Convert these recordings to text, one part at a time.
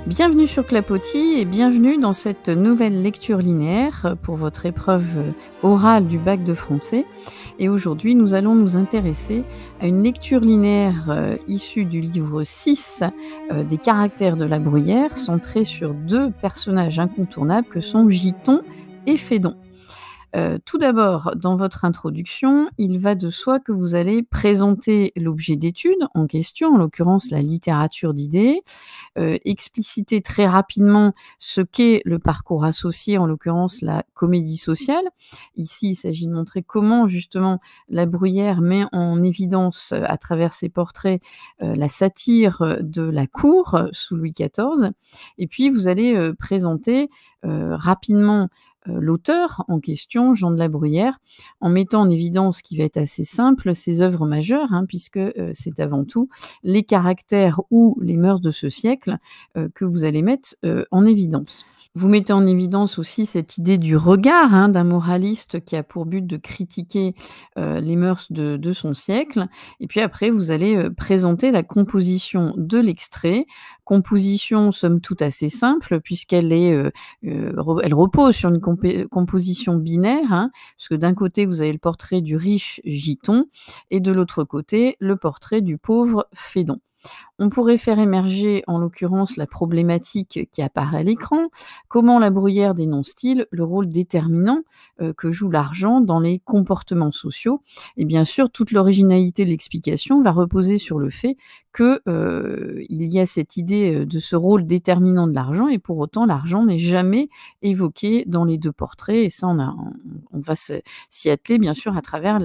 Bienvenue sur Clapotis et bienvenue dans cette nouvelle lecture linéaire pour votre épreuve orale du bac de français. Et aujourd'hui, nous allons nous intéresser à une lecture linéaire issue du livre 6 des caractères de la Bruyère, centrée sur deux personnages incontournables que sont Giton et Phédon. Tout d'abord, dans votre introduction, il va de soi que vous allez présenter l'objet d'étude en question, en l'occurrence la littérature d'idées, expliciter très rapidement ce qu'est le parcours associé, en l'occurrence la comédie sociale. Ici, il s'agit de montrer comment justement la Bruyère met en évidence, à travers ses portraits, la satire de la cour sous Louis XIV. Et puis vous allez présenter rapidement l'auteur en question, Jean de la Bruyère, en mettant en évidence, ce qui va être assez simple, ses œuvres majeures, puisque c'est avant tout les caractères ou les mœurs de ce siècle que vous allez mettre en évidence. Vous mettez en évidence aussi cette idée du regard d'un moraliste qui a pour but de critiquer les mœurs de son siècle. Et puis après, vous allez présenter la composition de l'extrait. Composition, somme toute, assez simple, puisqu'elle elle repose sur une composition binaire, parce que d'un côté, vous avez le portrait du riche Giton, et de l'autre côté, le portrait du pauvre Phédon. On pourrait faire émerger, en l'occurrence, la problématique qui apparaît à l'écran. Comment la Bruyère dénonce-t-il le rôle déterminant que joue l'argent dans les comportements sociaux? Et bien sûr, toute l'originalité de l'explication va reposer sur le fait qu'il y a cette idée de ce rôle déterminant de l'argent, et pour autant, l'argent n'est jamais évoqué dans les deux portraits. Et ça, on va s'y atteler, bien sûr, à travers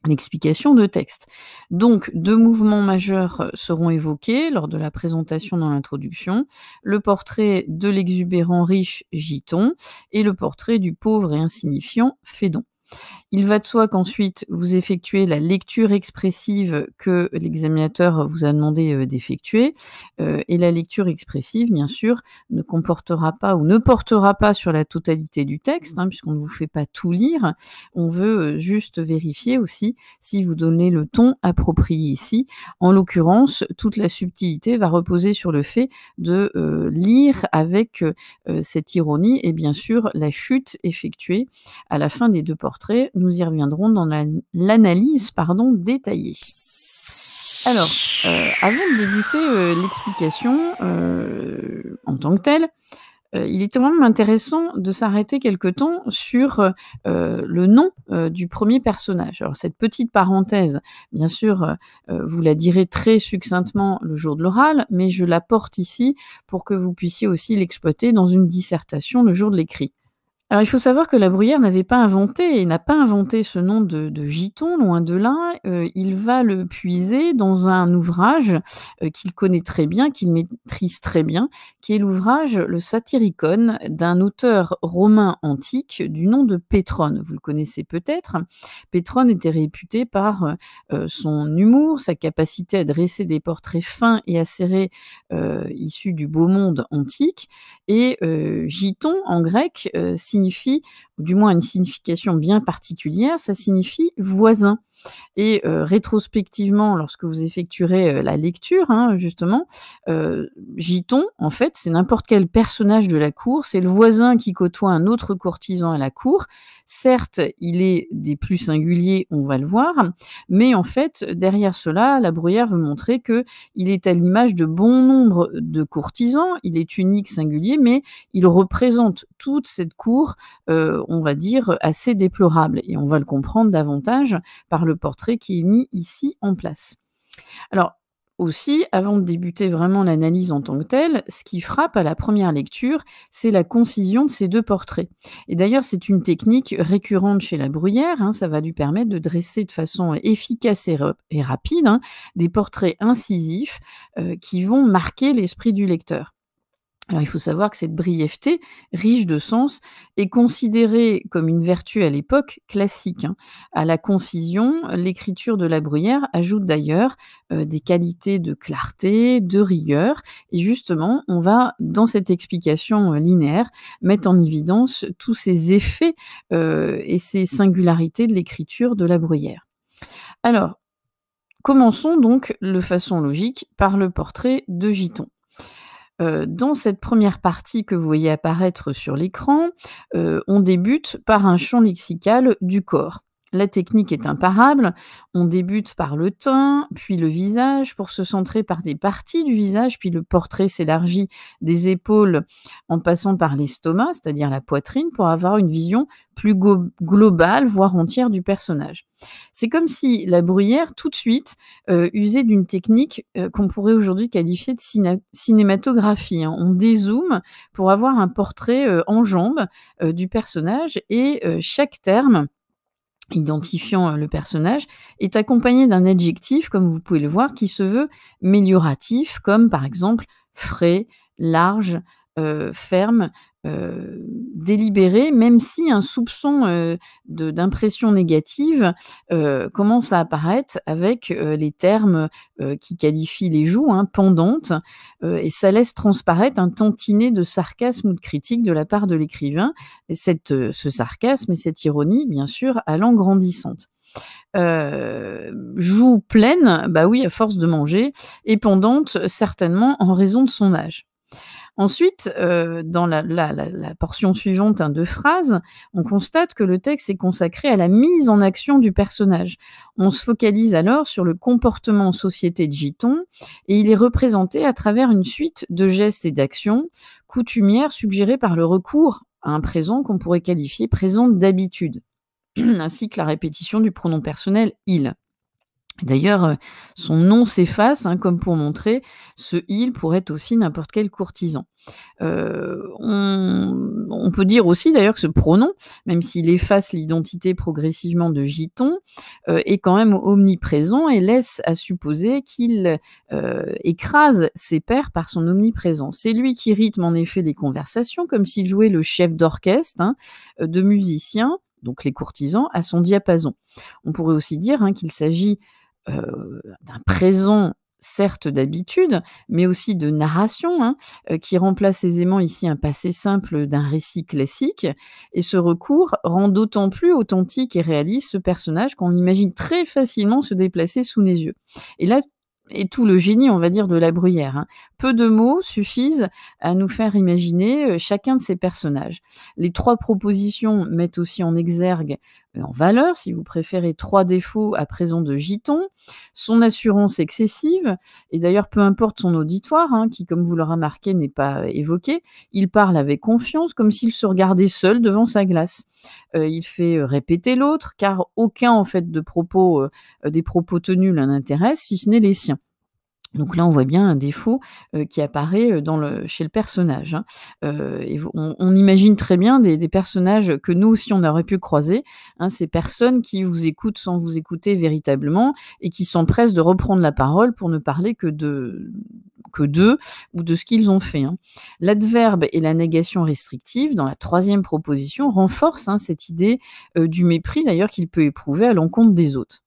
l'explication de texte. Donc, deux mouvements majeurs seront évoqués lors de la présentation dans l'introduction: le portrait de l'exubérant riche Giton et le portrait du pauvre et insignifiant Phédon. Il va de soi qu'ensuite, vous effectuez la lecture expressive que l'examinateur vous a demandé d'effectuer. Et la lecture expressive, bien sûr, ne comportera pas ou ne portera pas sur la totalité du texte, puisqu'on ne vous fait pas tout lire. On veut juste vérifier aussi si vous donnez le ton approprié ici. En l'occurrence, toute la subtilité va reposer sur le fait de lire avec cette ironie et bien sûr la chute effectuée à la fin des deux portraits. Nous y reviendrons dans l'analyse détaillée. Alors, avant de débuter l'explication en tant que telle, il est quand même intéressant de s'arrêter quelque temps sur le nom du premier personnage. Alors cette petite parenthèse, bien sûr, vous la direz très succinctement le jour de l'oral, mais je la porte ici pour que vous puissiez aussi l'exploiter dans une dissertation le jour de l'écrit. Alors, il faut savoir que la Bruyère n'a pas inventé ce nom de Giton, loin de là. Il va le puiser dans un ouvrage qu'il connaît très bien, qu'il maîtrise très bien, qui est l'ouvrage Le Satyricon d'un auteur romain antique du nom de Pétrone. Vous le connaissez peut-être. Pétrone était réputé par son humour, sa capacité à dresser des portraits fins et acérés issus du beau monde antique. Et Giton, en grec, signifie, ou du moins une signification bien particulière, ça signifie voisin. Et rétrospectivement, lorsque vous effectuerez la lecture, justement, Giton, en fait, c'est n'importe quel personnage de la cour, c'est le voisin qui côtoie un autre courtisan à la cour. Certes, il est des plus singuliers, on va le voir, mais en fait, derrière cela, la Bruyère veut montrer qu'il est à l'image de bon nombre de courtisans, il est unique, singulier, mais il représente toute cette cour, on va dire, assez déplorable. Et on va le comprendre davantage par le portrait qui est mis ici en place. Alors, aussi, avant de débuter vraiment l'analyse en tant que telle, ce qui frappe à la première lecture, c'est la concision de ces deux portraits. Et d'ailleurs, c'est une technique récurrente chez la Bruyère, ça va lui permettre de dresser de façon efficace et rapide des portraits incisifs qui vont marquer l'esprit du lecteur. Alors, il faut savoir que cette brièveté, riche de sens, est considérée comme une vertu à l'époque classique. À la concision, l'écriture de la Bruyère ajoute d'ailleurs des qualités de clarté, de rigueur, et justement, on va, dans cette explication linéaire, mettre en évidence tous ces effets et ces singularités de l'écriture de la Bruyère. Alors, commençons donc de façon logique par le portrait de Giton. Dans cette première partie que vous voyez apparaître sur l'écran, on débute par un champ lexical du corps. La technique est imparable. On débute par le teint, puis le visage, pour se centrer par des parties du visage, puis le portrait s'élargit des épaules en passant par l'estomac, c'est-à-dire la poitrine, pour avoir une vision plus globale, voire entière du personnage. C'est comme si la Bruyère, tout de suite, usait d'une technique, qu'on pourrait aujourd'hui qualifier de cinématographie, hein. On dézoome pour avoir un portrait, en jambes, du personnage et chaque terme identifiant, le personnage est accompagné d'un adjectif, comme vous pouvez le voir, qui se veut mélioratif, comme par exemple frais, large, ferme, délibéré, même si un soupçon, d'impression négative, commence à apparaître avec, les termes, qui qualifient les joues, hein, pendantes, et ça laisse transparaître un tantinet de sarcasme ou de critique de la part de l'écrivain et ce sarcasme et cette ironie, bien sûr, allant grandissante. Joues pleines, bah oui, à force de manger et pendantes, certainement en raison de son âge. Ensuite, dans la portion suivante, hein, de phrases, on constate que le texte est consacré à la mise en action du personnage. On se focalise alors sur le comportement en société de Giton et il est représenté à travers une suite de gestes et d'actions coutumières suggérées par le recours à un présent qu'on pourrait qualifier présent d'habitude, ainsi que la répétition du pronom personnel «il». D'ailleurs, son nom s'efface, hein, comme pour montrer ce «il» pourrait être aussi n'importe quel courtisan. On peut dire aussi d'ailleurs que ce pronom, même s'il efface l'identité progressivement de Giton, est quand même omniprésent et laisse à supposer qu'il, écrase ses pairs par son omniprésence. C'est lui qui rythme en effet les conversations comme s'il jouait le chef d'orchestre, hein, de musiciens, donc les courtisans, à son diapason. On pourrait aussi dire, hein, qu'il s'agit d'un présent certes d'habitude, mais aussi de narration, hein, qui remplace aisément ici un passé simple d'un récit classique et ce recours rend d'autant plus authentique et réaliste ce personnage qu'on l'imagine très facilement se déplacer sous nos yeux. Et là est tout le génie, on va dire, de La Bruyère, hein. Peu de mots suffisent à nous faire imaginer, chacun de ces personnages. Les 3 propositions mettent aussi en exergue, en valeur, si vous préférez, 3 défauts à présent de Giton. Son assurance excessive et d'ailleurs peu importe son auditoire, hein, qui comme vous l'aurez remarqué n'est pas évoqué. Il parle avec confiance comme s'il se regardait seul devant sa glace. Il fait, répéter l'autre car aucun en fait de propos, des propos tenus l'un intéresse si ce n'est les siens. Donc là, on voit bien un défaut, qui apparaît, chez le personnage, hein. Et on imagine très bien des personnages que nous aussi on aurait pu croiser, hein, ces personnes qui vous écoutent sans vous écouter véritablement et qui s'empressent de reprendre la parole pour ne parler que d'eux ou de ce qu'ils ont fait, hein. L'adverbe et la négation restrictive, dans la 3e proposition, renforcent, hein, cette idée, du mépris d'ailleurs qu'il peut éprouver à l'encontre des autres.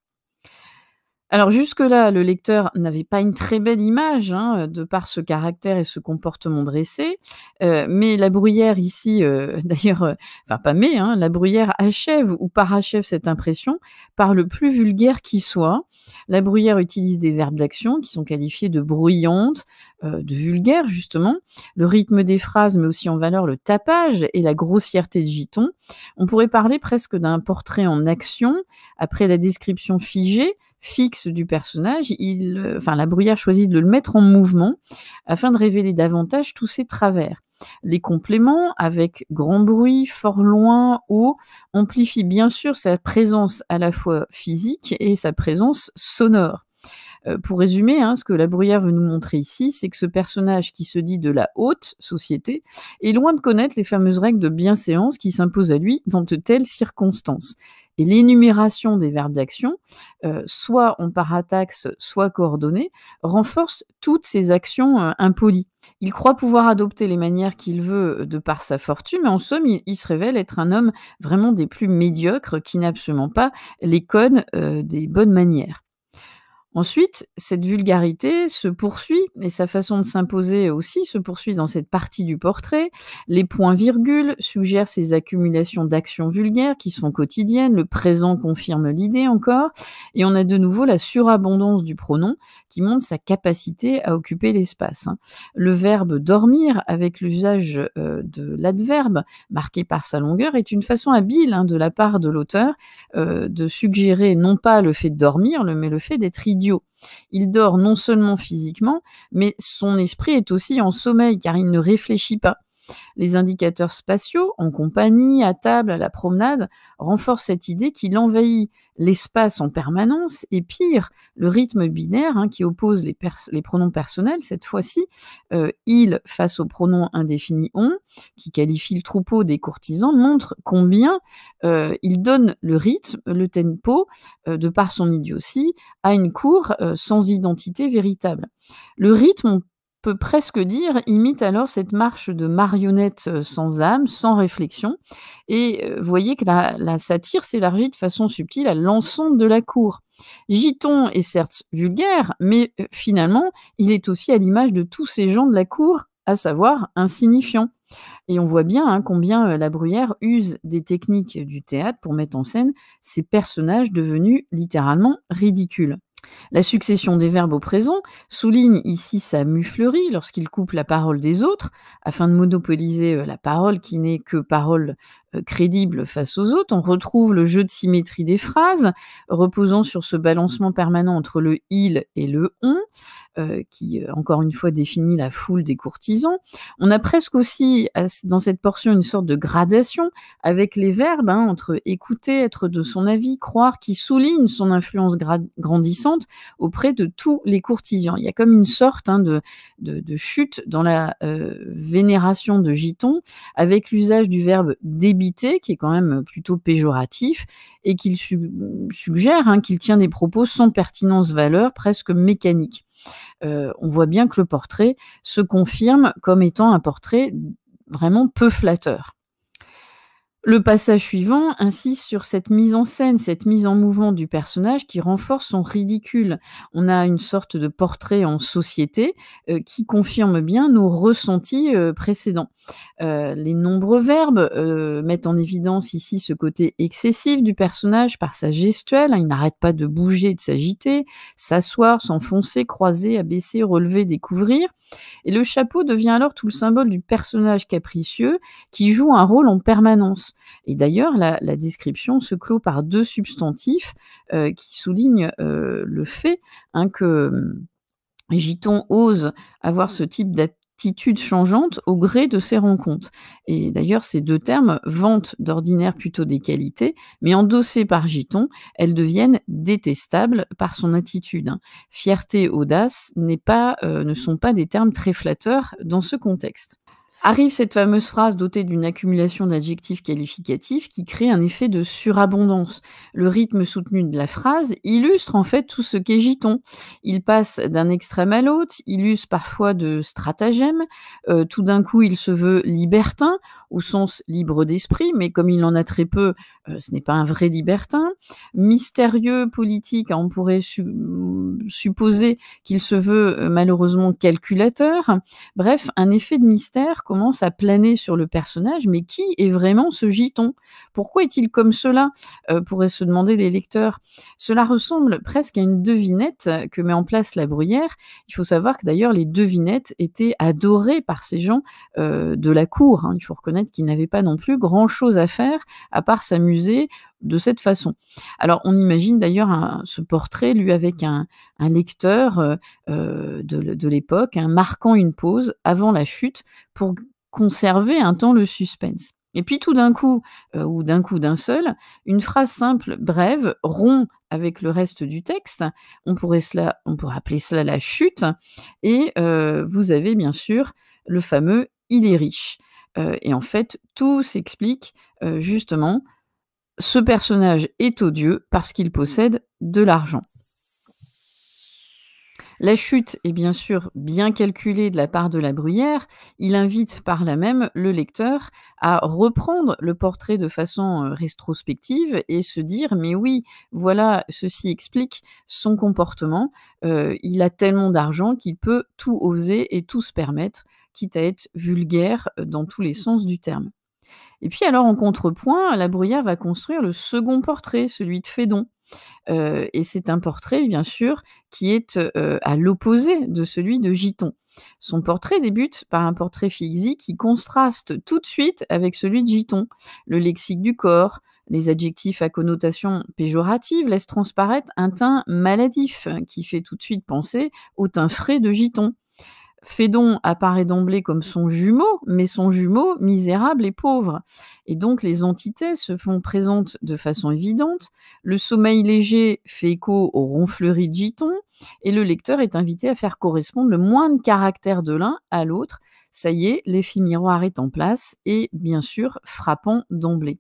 Alors jusque-là, le lecteur n'avait pas une très belle image, hein, de par ce caractère et ce comportement dressé, mais La Bruyère ici, d'ailleurs, enfin pas mais, hein, La Bruyère achève ou parachève cette impression par le plus vulgaire qui soit. La Bruyère utilise des verbes d'action qui sont qualifiés de bruyantes, de vulgaires justement. Le rythme des phrases met aussi en valeur le tapage et la grossièreté de Giton. On pourrait parler presque d'un portrait en action après la description figée, fixe du personnage, La Bruyère choisit de le mettre en mouvement afin de révéler davantage tous ses travers. Les compléments avec grand bruit, fort loin, haut, amplifient bien sûr sa présence à la fois physique et sa présence sonore. Pour résumer, hein, ce que La Bruyère veut nous montrer ici, c'est que ce personnage qui se dit de la haute société est loin de connaître les fameuses règles de bienséance qui s'imposent à lui dans de telles circonstances. Et l'énumération des verbes d'action, soit en parataxe, soit coordonnées, renforce toutes ces actions impolies. Il croit pouvoir adopter les manières qu'il veut de par sa fortune, mais en somme, il se révèle être un homme vraiment des plus médiocres qui n'a absolument pas les codes des bonnes manières. Ensuite, cette vulgarité se poursuit et sa façon de s'imposer aussi se poursuit dans cette partie du portrait. Les points-virgules suggèrent ces accumulations d'actions vulgaires qui sont quotidiennes, le présent confirme l'idée encore, et on a de nouveau la surabondance du pronom qui montre sa capacité à occuper l'espace, hein. Le verbe dormir, avec l'usage de l'adverbe marqué par sa longueur, est une façon habile, hein, de la part de l'auteur de suggérer non pas le fait de dormir, mais le fait d'être idiot. Il dort non seulement physiquement, mais son esprit est aussi en sommeil car il ne réfléchit pas. Les indicateurs spatiaux, en compagnie, à table, à la promenade, renforcent cette idée qu'il envahit l'espace en permanence et pire, le rythme binaire, hein, qui oppose les pronoms personnels, cette fois-ci, il face au pronom indéfini on, qui qualifie le troupeau des courtisans, montre combien il donne le rythme, le tempo, de par son idiotie, à une cour sans identité véritable. Le rythme, on peut presque dire, imite alors cette marche de marionnette sans âme, sans réflexion. Et voyez que la satire s'élargit de façon subtile à l'ensemble de la cour. Giton est certes vulgaire, mais finalement, il est aussi à l'image de tous ces gens de la cour, à savoir insignifiants. Et on voit bien, hein, combien La Bruyère use des techniques du théâtre pour mettre en scène ces personnages devenus littéralement ridicules. La succession des verbes au présent souligne ici sa muflerie lorsqu'il coupe la parole des autres, afin de monopoliser la parole qui n'est que parole crédible face aux autres. On retrouve le jeu de symétrie des phrases, reposant sur ce balancement permanent entre le il et le on, qui, encore une fois, définit la foule des courtisans. On a presque aussi, dans cette portion, une sorte de gradation avec les verbes, hein, entre écouter, être de son avis, croire, qui soulignent son influence grandissante auprès de tous les courtisans. Il y a comme une sorte, hein, de chute dans la vénération de Giton, avec l'usage du verbe débiter, qui est quand même plutôt péjoratif, et qu'il suggère, hein, qu'il tient des propos sans pertinence valeur, presque mécaniques. On voit bien que le portrait se confirme comme étant un portrait vraiment peu flatteur. Le passage suivant insiste sur cette mise en scène, cette mise en mouvement du personnage qui renforce son ridicule. On a une sorte de portrait en société qui confirme bien nos ressentis précédents. Les nombreux verbes mettent en évidence ici ce côté excessif du personnage par sa gestuelle, hein, il n'arrête pas de bouger, de s'agiter, s'asseoir, s'enfoncer, croiser, abaisser, relever, découvrir. Et le chapeau devient alors tout le symbole du personnage capricieux qui joue un rôle en permanence. Et d'ailleurs, la description se clôt par 2 substantifs qui soulignent le fait, hein, que Giton ose avoir ce type d'attitude changeante au gré de ses rencontres. Et d'ailleurs, ces 2 termes vantent d'ordinaire plutôt des qualités, mais endossés par Giton, elles deviennent détestables par son attitude, hein. Fierté, audace ne sont pas des termes très flatteurs dans ce contexte. Arrive cette fameuse phrase dotée d'une accumulation d'adjectifs qualificatifs qui crée un effet de surabondance. Le rythme soutenu de la phrase illustre en fait tout ce qu'est Giton. Il passe d'un extrême à l'autre, il use parfois de stratagèmes, tout d'un coup il se veut libertin, au sens libre d'esprit, mais comme il en a très peu, ce n'est pas un vrai libertin. Mystérieux, politique, hein, on pourrait supposer qu'il se veut malheureusement calculateur. Bref, un effet de mystère commence à planer sur le personnage, mais qui est vraiment ce Giton? Pourquoi est-il comme cela? Pourraient se demander les lecteurs. Cela ressemble presque à une devinette que met en place La Bruyère. Il faut savoir que d'ailleurs les devinettes étaient adorées par ces gens de la cour, hein. Il faut reconnaître qu'ils n'avaient pas non plus grand-chose à faire à part s'amuser de cette façon. Alors on imagine d'ailleurs ce portrait, lui, avec un lecteur de l'époque, hein, marquant une pause avant la chute pour conserver un temps le suspense. Et puis tout d'un coup, ou d'un coup d'un seul, une phrase simple, brève, rompt avec le reste du texte. On pourrait appeler cela la chute. Et vous avez bien sûr le fameux «il est riche». Et en fait, tout s'explique justement. Ce personnage est odieux parce qu'il possède de l'argent. La chute est bien sûr bien calculée de la part de la Bruyère. Il invite par là même le lecteur à reprendre le portrait de façon rétrospective et se dire: «Mais oui, voilà, ceci explique son comportement. Il a tellement d'argent qu'il peut tout oser et tout se permettre, quitte à être vulgaire, dans tous les sens du terme». Et puis alors en contrepoint, la Bruyère va construire le second portrait, celui de Fédon. Et c'est un portrait bien sûr qui est, à l'opposé de celui de Giton. Son portrait débute par un portrait physique qui contraste tout de suite avec celui de Giton. Le lexique du corps, les adjectifs à connotation péjorative laissent transparaître un teint maladif qui fait tout de suite penser au teint frais de Giton. Fédon apparaît d'emblée comme son jumeau, mais son jumeau misérable et pauvre. Et donc les antithèses se font présentes de façon évidente. Le sommeil léger fait écho aux ronfleries de Giton, et le lecteur est invité à faire correspondre le moindre caractère de l'un à l'autre. Ça y est, l'effet miroir est en place et bien sûr frappant d'emblée.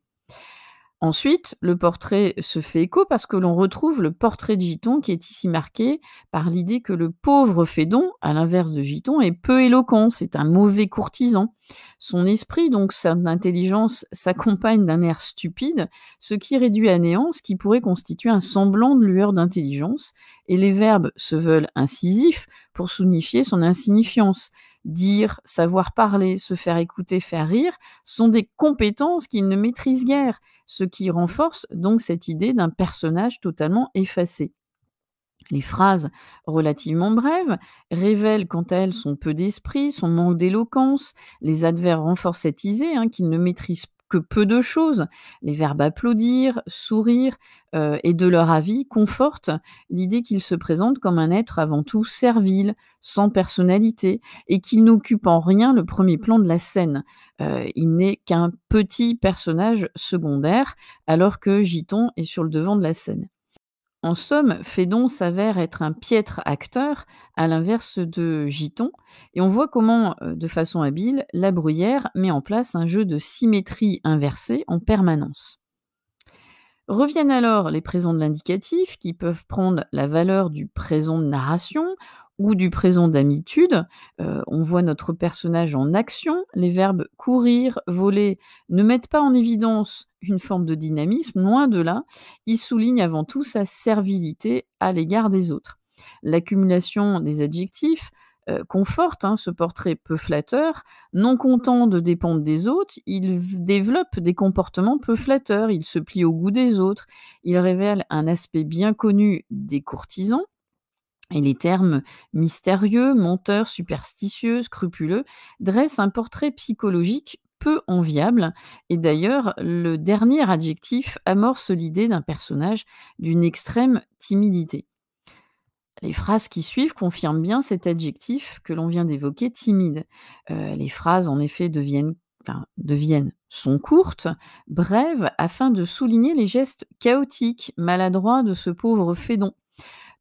Ensuite, le portrait se fait écho parce que l'on retrouve le portrait de Giton qui est ici marqué par l'idée que le pauvre Fédon, à l'inverse de Giton, est peu éloquent, c'est un mauvais courtisan. Son esprit, donc son intelligence, s'accompagne d'un air stupide, ce qui réduit à néant ce qui pourrait constituer un semblant de lueur d'intelligence, et les verbes se veulent incisifs pour signifier son insignifiance. Dire, savoir parler, se faire écouter, faire rire sont des compétences qu'il ne maîtrise guère, ce qui renforce donc cette idée d'un personnage totalement effacé. Les phrases relativement brèves révèlent quant à elles son peu d'esprit, son manque d'éloquence, les adverbes renforcent cette idée qu'il ne maîtrise que peu de choses. Les verbes applaudir, sourire et de leur avis confortent l'idée qu'il se présente comme un être avant tout servile, sans personnalité, et qu'il n'occupe en rien le premier plan de la scène. Il n'est qu'un petit personnage secondaire, alors que Giton est sur le devant de la scène. En somme, Fédon s'avère être un piètre acteur, à l'inverse de Giton, et on voit comment, de façon habile, la Bruyère met en place un jeu de symétrie inversée en permanence. Reviennent alors les présents de l'indicatif qui peuvent prendre la valeur du présent de narration ou du présent d'habitude. On voit notre personnage en action. Les verbes courir, voler ne mettent pas en évidence une forme de dynamisme, loin de là. Ils soulignent avant tout sa servilité à l'égard des autres. L'accumulation des adjectifs conforte ce portrait peu flatteur. Non content de dépendre des autres, il développe des comportements peu flatteurs, il se plie au goût des autres, il révèle un aspect bien connu des courtisans, et les termes mystérieux, menteur, superstitieux, scrupuleux dressent un portrait psychologique peu enviable, et d'ailleurs le dernier adjectif amorce l'idée d'un personnage d'une extrême timidité. Les phrases qui suivent confirment bien cet adjectif que l'on vient d'évoquer, timide. Les phrases en effet sont courtes, brèves, afin de souligner les gestes chaotiques, maladroits de ce pauvre Fédon.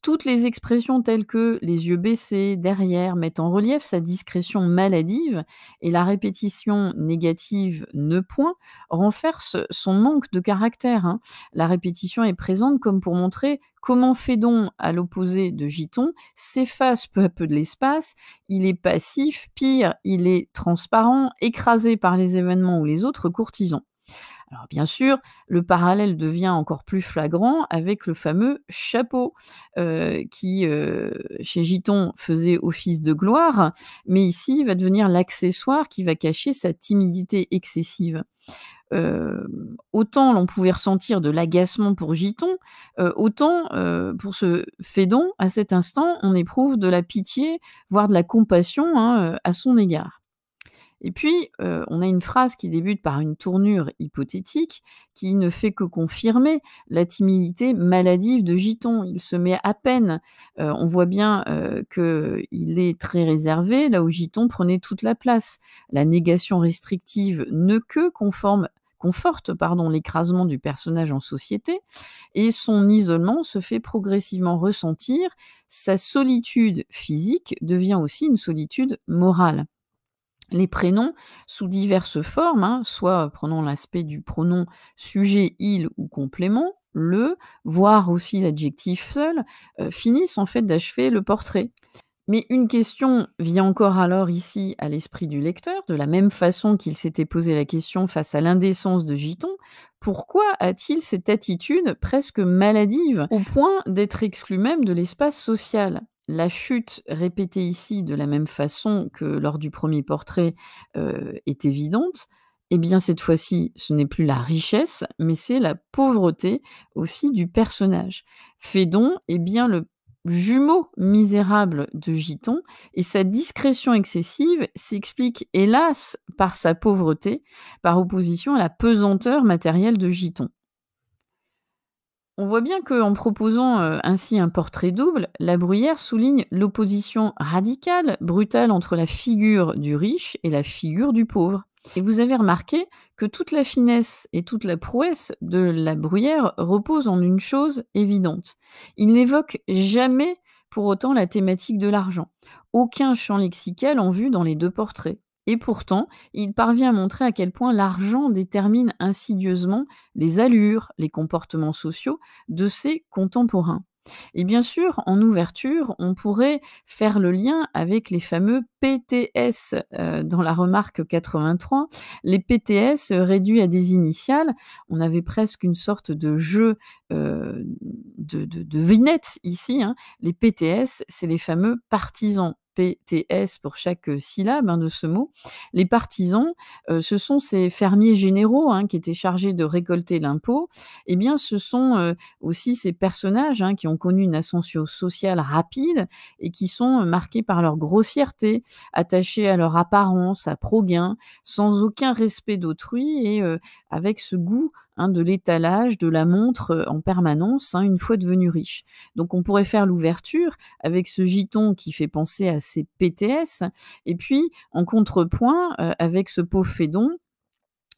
Toutes les expressions telles que les yeux baissés, derrière, mettent en relief sa discrétion maladive, et la répétition négative ne point renforce son manque de caractère. La répétition est présente comme pour montrer comment Fédon, à l'opposé de Giton, s'efface peu à peu de l'espace, il est passif, pire, il est transparent, écrasé par les événements ou les autres courtisans. Alors bien sûr, le parallèle devient encore plus flagrant avec le fameux chapeau, qui, chez Giton faisait office de gloire, mais ici va devenir l'accessoire qui va cacher sa timidité excessive. Autant l'on pouvait ressentir de l'agacement pour Giton, autant, pour ce Fédon, à cet instant, on éprouve de la pitié, voire de la compassion, à son égard. Et puis, on a une phrase qui débute par une tournure hypothétique qui ne fait que confirmer la timidité maladive de Giton. Il se met à peine, on voit bien, qu'il est très réservé, là où Giton prenait toute la place. La négation restrictive ne que conforte l'écrasement du personnage en société, et son isolement se fait progressivement ressentir. Sa solitude physique devient aussi une solitude morale. Les prénoms, sous diverses formes, soit prenant l'aspect du pronom sujet, il ou complément, le, voire aussi l'adjectif seul, finissent en fait d'achever le portrait. Mais une question vient encore alors ici à l'esprit du lecteur, de la même façon qu'il s'était posé la question face à l'indécence de Giton. Pourquoi a-t-il cette attitude presque maladive, au point d'être exclu même de l'espace social? La chute répétée ici de la même façon que lors du premier portrait est évidente. Eh bien cette fois-ci, ce n'est plus la richesse, mais c'est la pauvreté aussi du personnage. Phédon est bien le jumeau misérable de Giton, et sa discrétion excessive s'explique hélas par sa pauvreté, par opposition à la pesanteur matérielle de Giton. On voit bien qu'en proposant ainsi un portrait double, La Bruyère souligne l'opposition radicale, brutale entre la figure du riche et la figure du pauvre. Et vous avez remarqué que toute la finesse et toute la prouesse de La Bruyère reposent en une chose évidente. Il n'évoque jamais pour autant la thématique de l'argent. Aucun champ lexical en vue dans les deux portraits. Et pourtant, il parvient à montrer à quel point l'argent détermine insidieusement les allures, les comportements sociaux de ses contemporains. Et bien sûr, en ouverture, on pourrait faire le lien avec les fameux PTS dans la remarque 83. Les PTS réduits à des initiales, on avait presque une sorte de jeu de vignettes ici, hein. Les PTS, c'est les fameux partisans. PTS pour chaque syllabe de ce mot. Les partisans, ce sont ces fermiers généraux qui étaient chargés de récolter l'impôt. Eh bien, ce sont aussi ces personnages qui ont connu une ascension sociale rapide et qui sont marqués par leur grossièreté, attachés à leur apparence, à pro-gain, sans aucun respect d'autrui et avec ce goût de l'étalage, de la montre en permanence, une fois devenus riches. Donc on pourrait faire l'ouverture avec ce Giton qui fait penser à ces PTS, et puis en contrepoint, avec ce pauvre Phédon,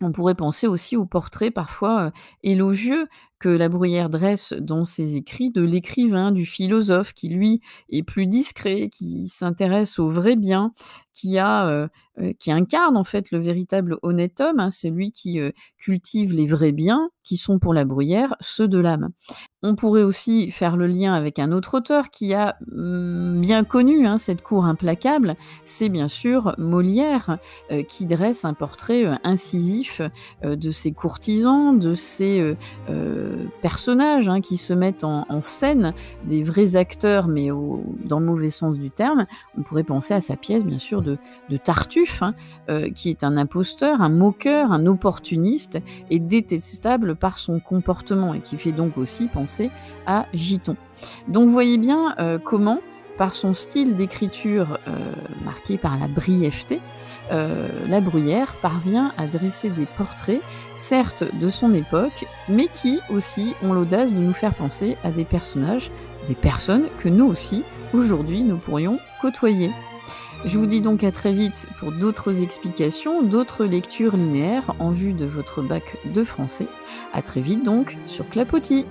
on pourrait penser aussi au portrait parfois élogieux que La Bruyère dresse dans ses écrits de l'écrivain, du philosophe qui lui est plus discret, qui s'intéresse au vrai bien, qui incarne en fait le véritable honnête homme, c'est lui qui cultive les vrais biens qui sont pour La Bruyère ceux de l'âme. On pourrait aussi faire le lien avec un autre auteur qui a bien connu cette cour implacable, c'est bien sûr Molière, qui dresse un portrait incisif de ses courtisans, de ses personnages qui se mettent en scène, des vrais acteurs, mais dans le mauvais sens du terme. On pourrait penser à sa pièce, bien sûr, de Tartuffe, qui est un imposteur, un moqueur, un opportuniste, et détestable par son comportement, et qui fait donc aussi penser à Giton. Donc vous voyez bien comment, par son style d'écriture marqué par la brièveté, La Bruyère parvient à dresser des portraits, certes de son époque, mais qui aussi ont l'audace de nous faire penser à des personnages, des personnes que nous aussi, aujourd'hui, nous pourrions côtoyer. Je vous dis donc à très vite pour d'autres explications, d'autres lectures linéaires en vue de votre bac de français. À très vite donc sur Clapotis.